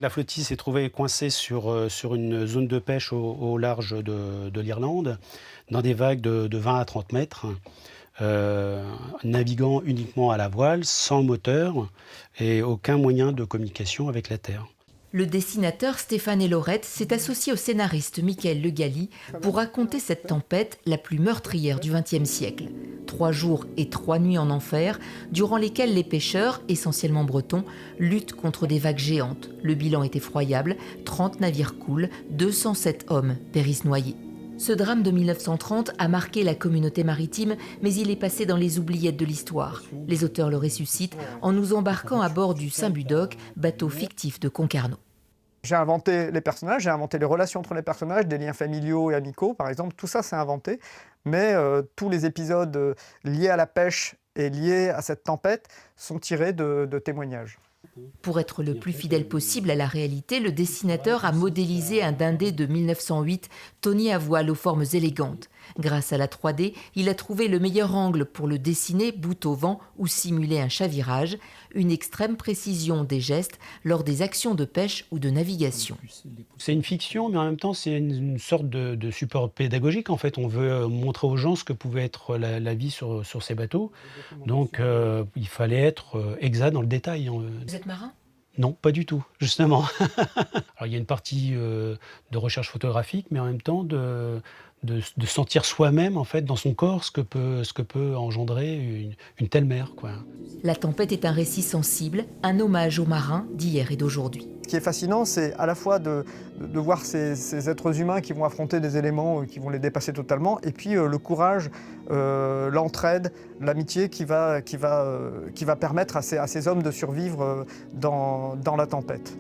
La flottille s'est trouvée coincée sur une zone de pêche au large de l'Irlande, dans des vagues de 20 à 30 mètres, naviguant uniquement à la voile, sans moteur et aucun moyen de communication avec la terre. Le dessinateur Stéphane Elorette s'est associé au scénariste Michael Le Galli pour raconter cette tempête la plus meurtrière du XXe siècle. 3 jours et 3 nuits en enfer, durant lesquels les pêcheurs, essentiellement bretons, luttent contre des vagues géantes. Le bilan est effroyable, 30 navires coulent, 207 hommes périssent noyés. Ce drame de 1930 a marqué la communauté maritime, mais il est passé dans les oubliettes de l'histoire. Les auteurs le ressuscitent en nous embarquant à bord du Saint-Budoc, bateau fictif de Concarneau. J'ai inventé les personnages, j'ai inventé les relations entre les personnages, des liens familiaux et amicaux, par exemple. Tout ça, c'est inventé. Mais tous les épisodes liés à la pêche et liés à cette tempête sont tirés de témoignages. Pour être le plus fidèle possible à la réalité, le dessinateur a modélisé un dindé de 1908, Tony à voile aux formes élégantes. Grâce à la 3D, il a trouvé le meilleur angle pour le dessiner bout au vent ou simuler un chavirage, une extrême précision des gestes lors des actions de pêche ou de navigation. C'est une fiction, mais en même temps, c'est une sorte de support pédagogique. En fait, on veut montrer aux gens ce que pouvait être la vie sur ces bateaux. Donc, il fallait être exact dans le détail. Vous êtes marin ? Non, pas du tout, justement. Alors, il y a une partie de recherche photographique, mais en même temps de sentir soi-même, en fait, dans son corps, ce que peut engendrer une telle mer, quoi. La tempête est un récit sensible, un hommage aux marins d'hier et d'aujourd'hui. Ce qui est fascinant, c'est à la fois de voir ces êtres humains qui vont affronter des éléments qui vont les dépasser totalement, et puis le courage, l'entraide, l'amitié qui va permettre à ces hommes de survivre dans la tempête.